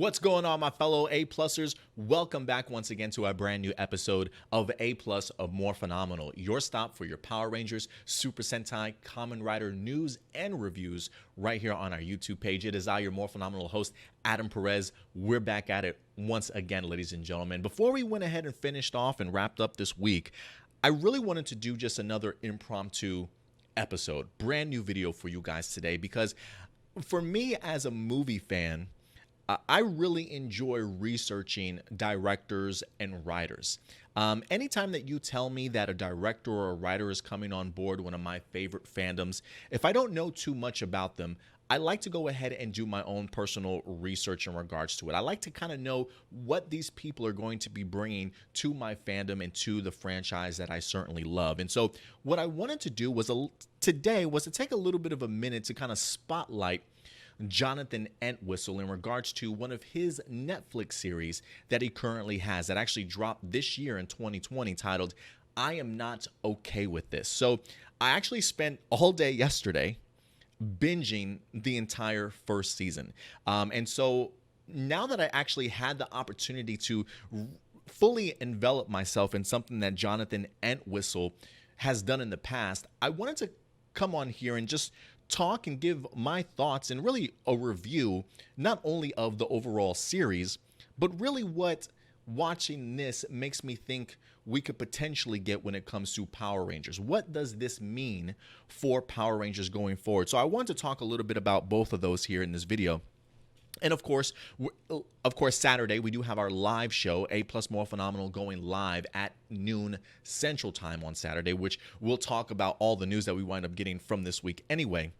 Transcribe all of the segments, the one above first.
What's going on, my fellow A-Plusers? Welcome back once again to a brand new episode of A-Plus of Morphinominal, your stop for your Power Rangers, Super Sentai, Kamen Rider news and reviews right here on our YouTube page. It is I, your Morphinominal host, Adam Perez. We're back at it once again, ladies and gentlemen. Before we went ahead and finished off and wrapped up this week, I really wanted to do just another impromptu episode, brand new video for you guys today, because for me as a movie fan, I really enjoy researching directors and writers. Anytime that you tell me that a director or a writer is coming on board one of my favorite fandoms, if I don't know too much about them, I like to go ahead and do my own personal research in regards to it. I like to kind of know what these people are going to be bringing to my fandom and to the franchise that I certainly love. And so what I wanted to do was today was to take a little bit of a minute to kind of spotlight Jonathan Entwistle in regards to one of his Netflix series that he currently has that actually dropped this year in 2020 titled I Am Not Okay With This. So I actually spent all day yesterday binging the entire first season. And so now that I actually had the opportunity to fully envelop myself in something that Jonathan Entwistle has done in the past, I wanted to come on here and just talk and give my thoughts and really a review, not only of the overall series, but really what watching this makes me think we could potentially get when it comes to Power Rangers. What does this mean for Power Rangers going forward? So I want to talk a little bit about both of those here in this video. And of course, Saturday, we do have our live show, A-Plus Morphinominal, going live at noon Central Time on Saturday, which we'll talk about all the news that we wind up getting from this week anyway.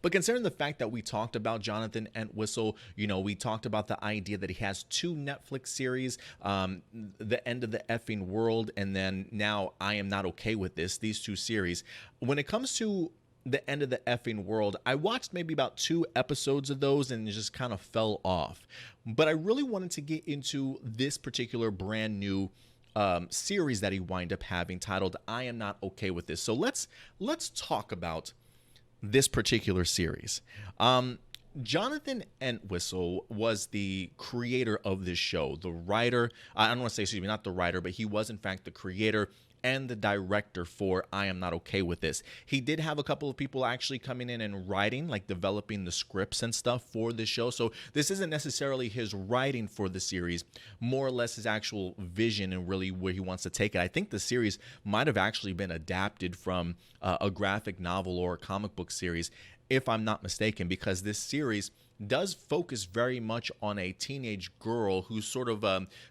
But considering the fact that we talked about Jonathan Entwistle, we talked about the idea that he has two Netflix series, The End of the Effing World, and then now I Am Not Okay With This, these two series. When it comes to The End of the Effing World, I watched maybe about 2 episodes of those and it just kind of fell off. But I really wanted to get into this particular brand new series that he wind up having titled I Am Not Okay With This. So let's talk about this particular series. Jonathan Entwistle was the creator of this show, the writer. I don't want to say, excuse me, not the writer, but he was in fact the creator and the director for I Am Not Okay With This. He did have a couple of people actually coming in and writing, like developing the scripts and stuff for the show. So this isn't necessarily his writing for the series, more or less his actual vision and really where he wants to take it. I think the series might have actually been adapted from a graphic novel or a comic book series, if I'm not mistaken, because this series does focus very much on a teenage girl who's sort of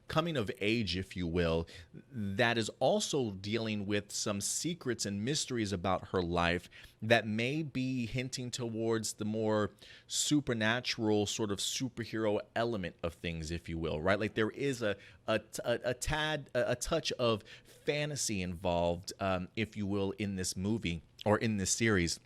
coming of age, if you will, that is also dealing with some secrets and mysteries about her life that may be hinting towards the more supernatural sort of superhero element of things, if you will, right? Like there is a touch of fantasy involved, if you will, in this movie or in this series.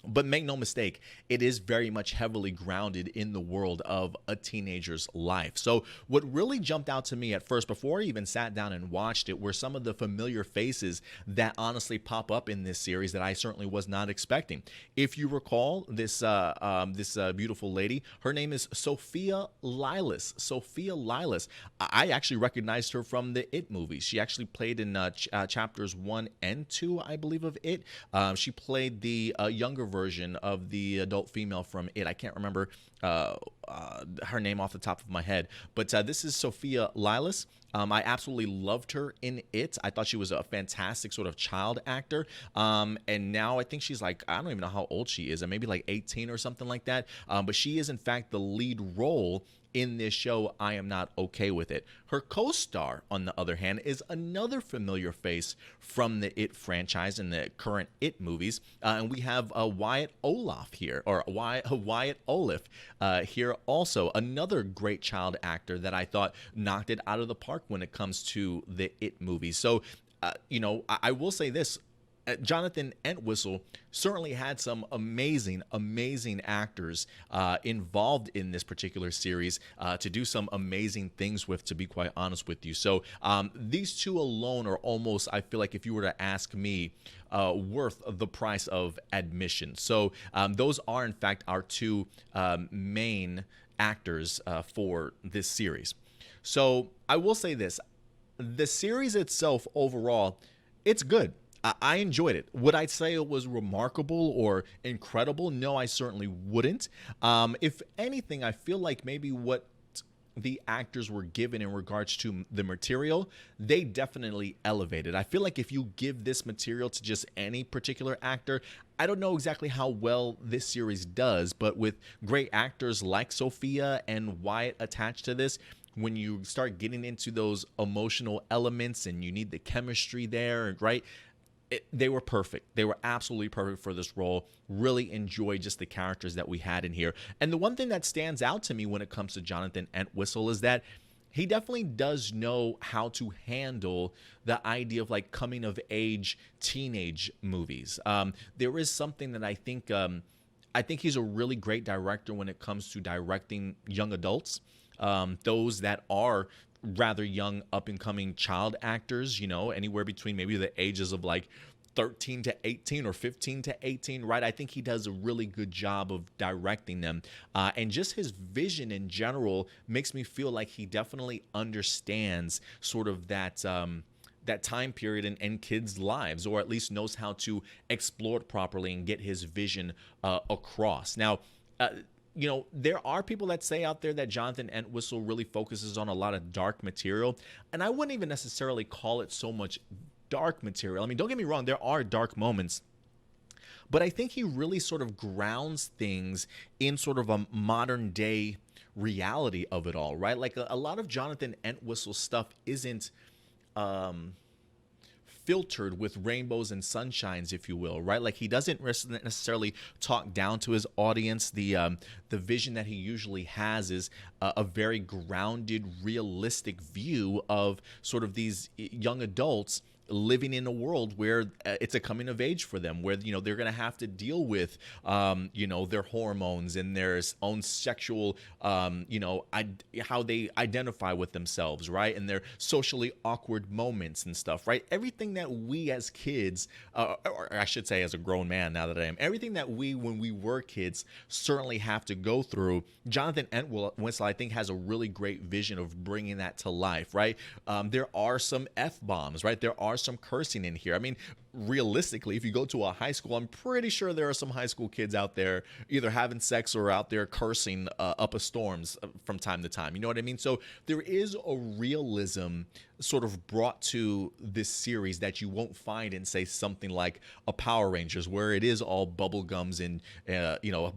But make no mistake, it is very much heavily grounded in the world of a teenager's life. So what really jumped out to me at first, before I even sat down and watched it, were some of the familiar faces that honestly pop up in this series that I certainly was not expecting. If you recall, this beautiful lady, her name is Sophia Lillis. Sophia Lillis. I actually recognized her from the It movies. She actually played in chapters 1 and 2, I believe, of It. She played the younger version of the adult female from It. I can't remember her name off the top of my head, but this is Sophia Lillis. I absolutely loved her in It. I thought she was a fantastic sort of child actor. And now I think she's like, I don't even know how old she is, maybe like 18 or something like that. But she is in fact the lead role in this show, I Am Not Okay With It. Her co-star, on the other hand, is another familiar face from the It franchise and the current It movies. And we have Wyatt Olaf here, or Wyatt Olaf here also. Another great child actor that I thought knocked it out of the park when it comes to the It movies. So, I will say this. Jonathan Entwistle certainly had some amazing actors involved in this particular series to do some amazing things with, to be quite honest with you. So these two alone are almost, I feel like if you were to ask me, worth the price of admission. So those are in fact our two main actors for this series. So I will say this. The series itself overall, it's good. I enjoyed it. Would I say it was remarkable or incredible? No, I certainly wouldn't. If anything, I feel like maybe what the actors were given in regards to the material, they definitely elevated. I feel like if you give this material to just any particular actor, I don't know exactly how well this series does, but with great actors like Sophia and Wyatt attached to this, when you start getting into those emotional elements and you need the chemistry there, right? They were perfect. They were absolutely perfect for this role. Really enjoyed just the characters that we had in here. And the one thing that stands out to me when it comes to Jonathan Entwistle is that he definitely does know how to handle the idea of like coming of age teenage movies. There is something that I think he's a really great director when it comes to directing young adults, those that are rather young up and coming child actors, anywhere between maybe the ages of like 13 to 18 or 15 to 18, right? I think he does a really good job of directing them. And just his vision in general makes me feel like he definitely understands sort of that time period in kids' lives, or at least knows how to explore it properly and get his vision across. Now, there are people that say out there that Jonathan Entwistle really focuses on a lot of dark material, and I wouldn't even necessarily call it so much dark material. I mean, don't get me wrong, there are dark moments, but I think he really sort of grounds things in sort of a modern day reality of it all, right? Like a lot of Jonathan Entwistle stuff isn't filtered with rainbows and sunshines, if you will, right? Like he doesn't necessarily talk down to his audience. The vision that he usually has is a very grounded, realistic view of sort of these young adults living in a world where it's a coming of age for them, where they're going to have to deal with their hormones and their own sexual how they identify with themselves, right, and their socially awkward moments and stuff, right? Everything that we as kids, or I should say as a grown man now that I am, everything that we when we were kids certainly have to go through, Jonathan Entwistle I think has a really great vision of bringing that to life, right? There are some F-bombs, right? There are some cursing in here. I mean, realistically, if you go to a high school, I'm pretty sure there are some high school kids out there either having sex or out there cursing up a storms from time to time. You know what I mean? So there is a realism sort of brought to this series that you won't find in, say, something like a Power Rangers, where it is all bubble gums and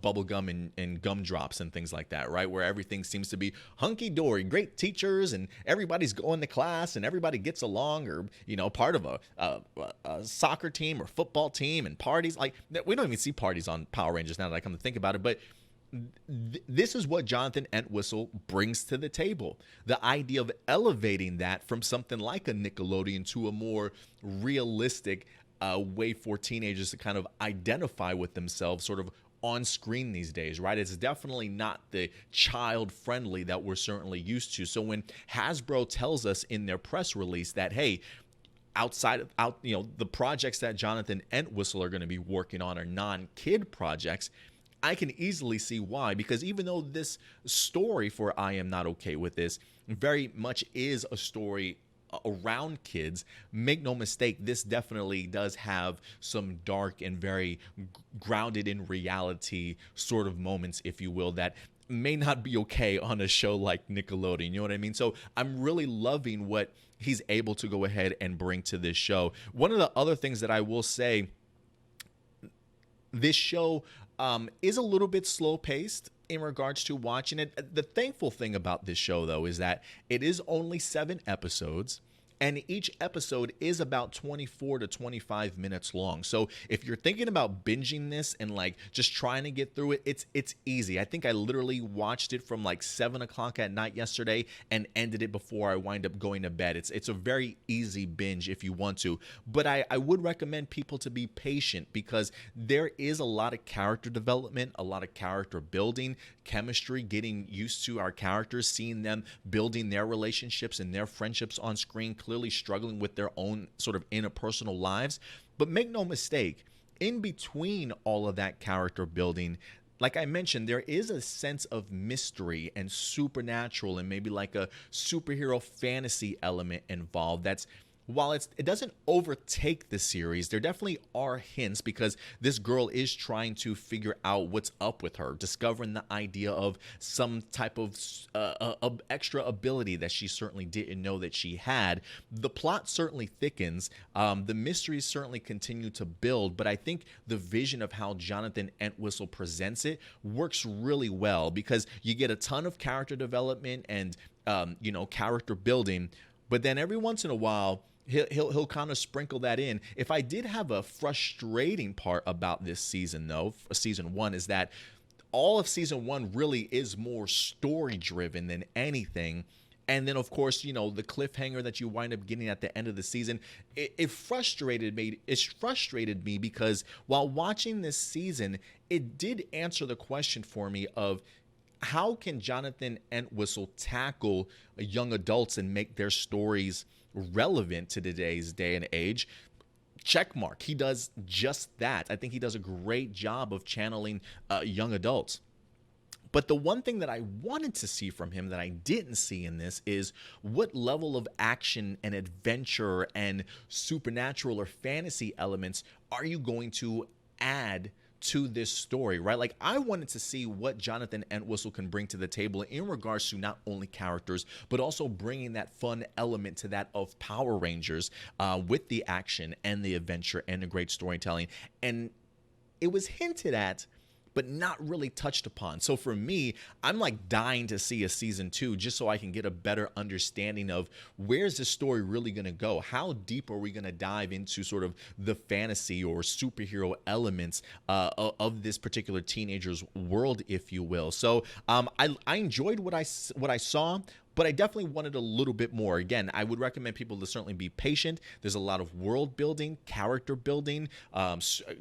bubble gum and gumdrops and things like that, right? Where everything seems to be hunky dory, great teachers, and everybody's going to class and everybody gets along, or part of a soccer team or football team, and parties. Like, we don't even see parties on Power Rangers now that I come to think about it, but this is what Jonathan Entwistle brings to the table. The idea of elevating that from something like a Nickelodeon to a more realistic way for teenagers to kind of identify with themselves sort of on screen these days, right? It's definitely not the child friendly that we're certainly used to. So when Hasbro tells us in their press release that, hey, the projects that Jonathan Entwistle are going to be working on are non-kid projects, I can easily see why, because even though this story for I Am Not Okay With This very much is a story around kids, make no mistake, this definitely does have some dark and very grounded in reality sort of moments, if you will, that may not be okay on a show like Nickelodeon. You know what I mean? So I'm really loving what he's able to go ahead and bring to this show. One of the other things that I will say, this show is a little bit slow paced in regards to watching it. The thankful thing about this show, though, is that it is only 7 episodes. And each episode is about 24 to 25 minutes long. So if you're thinking about binging this and like just trying to get through it, it's easy. I think I literally watched it from like 7 o'clock at night yesterday and ended it before I wind up going to bed. It's a very easy binge if you want to. But I would recommend people to be patient, because there is a lot of character development, a lot of character building, chemistry, getting used to our characters, seeing them building their relationships and their friendships on screen, clearly struggling with their own sort of interpersonal lives. But make no mistake, in between all of that character building, like I mentioned, there is a sense of mystery and supernatural and maybe like a superhero fantasy element involved that's while it doesn't overtake the series, there definitely are hints because this girl is trying to figure out what's up with her, discovering the idea of some type of extra ability that she certainly didn't know that she had. The plot certainly thickens. The mysteries certainly continue to build, but I think the vision of how Jonathan Entwistle presents it works really well because you get a ton of character development and character building, but then every once in a while he'll kind of sprinkle that in. If I did have a frustrating part about this season, though, season one, is that all of season one really is more story driven than anything. And then, of course, the cliffhanger that you wind up getting at the end of the season, it frustrated me. It frustrated me because while watching this season, it did answer the question for me of how can Jonathan Entwistle tackle young adults and make their stories relevant to today's day and age? Check mark. He does just that. I think he does a great job of channeling young adults. But the one thing that I wanted to see from him that I didn't see in this is what level of action and adventure and supernatural or fantasy elements are you going to add to this story, right? Like, I wanted to see what Jonathan Entwistle can bring to the table in regards to not only characters, but also bringing that fun element to that of Power Rangers with the action and the adventure and the great storytelling. And it was hinted at, but not really touched upon. So for me, I'm like dying to see a season 2 just so I can get a better understanding of where's this story really going to go? How deep are we going to dive into sort of the fantasy or superhero elements of this particular teenager's world, if you will? So I enjoyed what I saw, but I definitely wanted a little bit more. Again, I would recommend people to certainly be patient. There's a lot of world building, character building,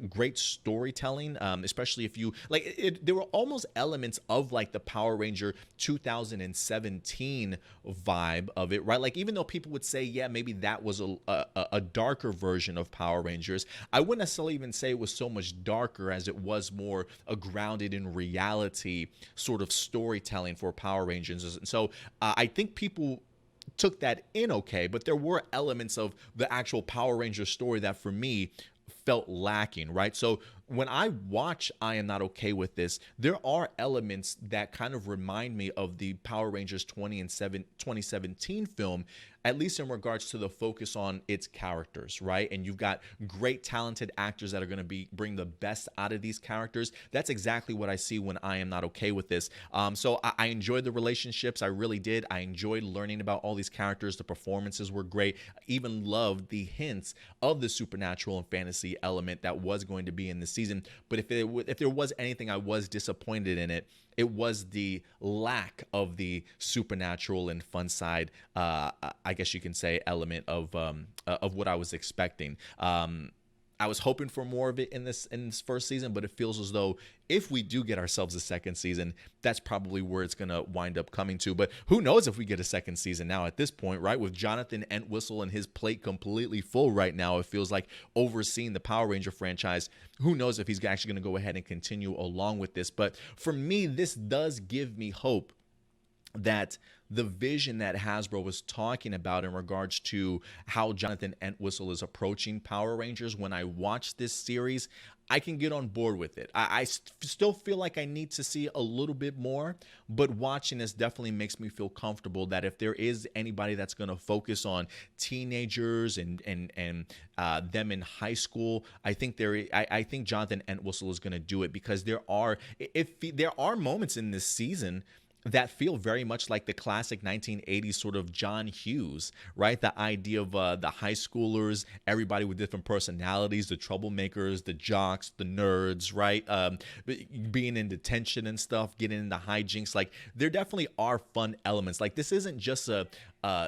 great storytelling, especially if you like there were almost elements of like the Power Ranger 2017 vibe of it, right? Like, even though people would say, yeah, maybe that was a darker version of Power Rangers, I wouldn't necessarily even say it was so much darker as it was more a grounded in reality sort of storytelling for Power Rangers. And so I think people took that in okay, but there were elements of the actual Power Ranger story that for me felt lacking, right? So when I watch I Am Not Okay With This, there are elements that kind of remind me of the Power Rangers 2017 film, at least in regards to the focus on its characters, right? And you've got great talented actors that are going to bring the best out of these characters. That's exactly what I see when I Am Not Okay With This. So I enjoyed the relationships. I really did. I enjoyed learning about all these characters. The performances were great. I even loved the hints of the supernatural and fantasy element that was going to be in this season. But if there was anything I was disappointed in it, it was the lack of the supernatural and fun side, I guess you can say, element of what I was expecting. I was hoping for more of it in this first season, but it feels as though if we do get ourselves a second season, that's probably where it's going to wind up coming to. But who knows if we get a second season now at this point, right? With Jonathan Entwistle and his plate completely full right now, it feels like overseeing the Power Ranger franchise. Who knows if he's actually going to go ahead and continue along with this. But for me, this does give me hope that the vision that Hasbro was talking about in regards to how Jonathan Entwistle is approaching Power Rangers, when I watch this series, I can get on board with it. I still feel like I need to see a little bit more, but watching this definitely makes me feel comfortable that if there is anybody that's going to focus on teenagers and them in high school, I think Jonathan Entwistle is going to do it, because there are moments in this season that feel very much like the classic 1980s sort of John Hughes, right? The idea of the high schoolers, everybody with different personalities, the troublemakers, the jocks, the nerds, right? Being in detention and stuff, getting into hijinks. Like, there definitely are fun elements. Like, this isn't just a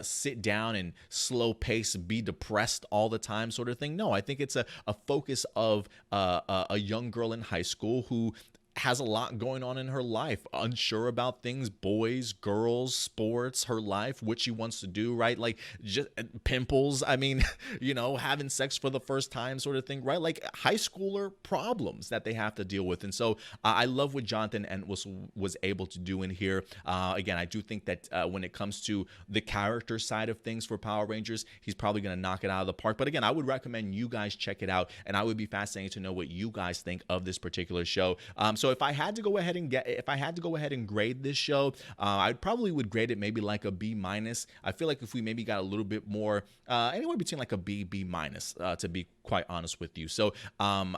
sit down and slow pace, be depressed all the time sort of thing. No, I think it's a focus of a young girl in high school who has a lot going on in her life, unsure about things, boys, girls, sports, her life, what she wants to do, right? Like just pimples. I mean, having sex for the first time sort of thing, right? Like high schooler problems that they have to deal with. And so I love what Jonathan Entwistle was able to do in here. Again, I do think that when it comes to the character side of things for Power Rangers, he's probably going to knock it out of the park. But again, I would recommend you guys check it out, and I would be fascinated to know what you guys think of this particular show. So if I had to go ahead and grade this show, I probably would grade it maybe like a B minus. I feel like if we maybe got a little bit more, anywhere between like a B minus, to be quite honest with you. So I'm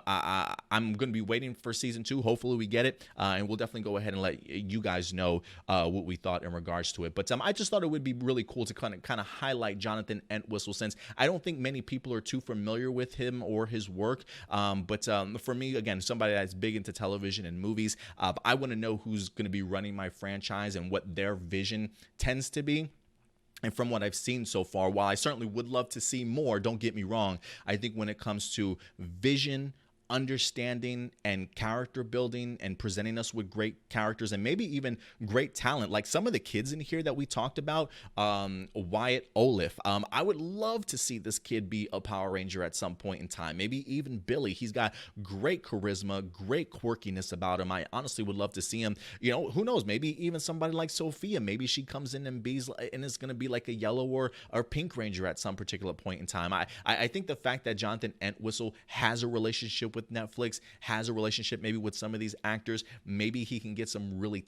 going to be waiting for season 2. Hopefully we get it, and we'll definitely go ahead and let you guys know what we thought in regards to it. But I just thought it would be really cool to kind of highlight Jonathan Entwistle, since I don't think many people are too familiar with him or his work. But for me, again, somebody that's big into television and movies, I want to know who's going to be running my franchise and what their vision tends to be. And from what I've seen so far, while I certainly would love to see more, don't get me wrong, I think when it comes to vision, understanding, and character building, and presenting us with great characters and maybe even great talent, like some of the kids in here that we talked about, Wyatt Olive, I would love to see this kid be a Power Ranger at some point in time. Maybe even Billy. He's got great charisma, great quirkiness about him. I honestly would love to see him. Who knows, maybe even somebody like Sophia, maybe she comes in and is going to be like a yellow or pink Ranger at some particular point in time. I think the fact that Jonathan Entwistle has a relationship with Netflix, has a relationship maybe with some of these actors, maybe he can get some really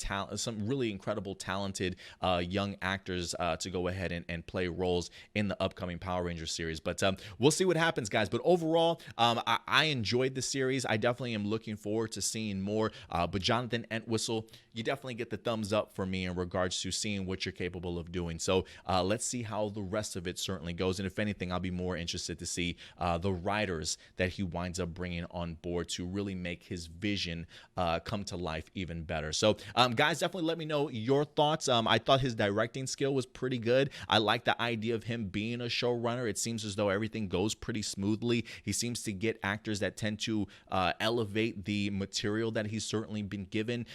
incredible talented young actors to go ahead and play roles in the upcoming Power Rangers series. But we'll see what happens, guys. But overall, I enjoyed the series. I definitely am looking forward to seeing more. But Jonathan Entwistle, you definitely get the thumbs up for me in regards to seeing what you're capable of doing. So let's see how the rest of it certainly goes. And if anything, I'll be more interested to see the writers that he winds up bringing on board to really make his vision come to life even better. So guys, definitely let me know your thoughts. I thought his directing skill was pretty good. I like the idea of him being a showrunner. It seems as though everything goes pretty smoothly. He seems to get actors that tend to elevate the material that he's certainly been given.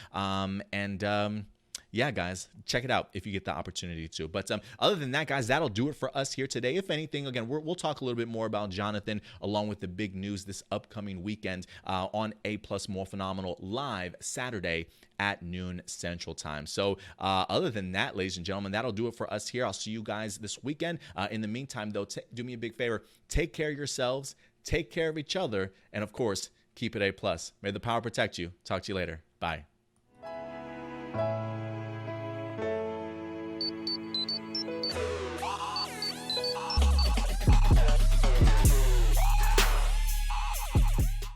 Yeah, guys, check it out if you get the opportunity to. But other than that, guys, that'll do it for us here today. If anything, again, we'll talk a little bit more about Jonathan along with the big news this upcoming weekend on APlus Morphinominal live Saturday at noon Central Time. So other than that, ladies and gentlemen, that'll do it for us here. I'll see you guys this weekend. In the meantime, though, do me a big favor. Take care of yourselves, take care of each other, and of course, keep it A+. May the power protect you. Talk to you later. Bye.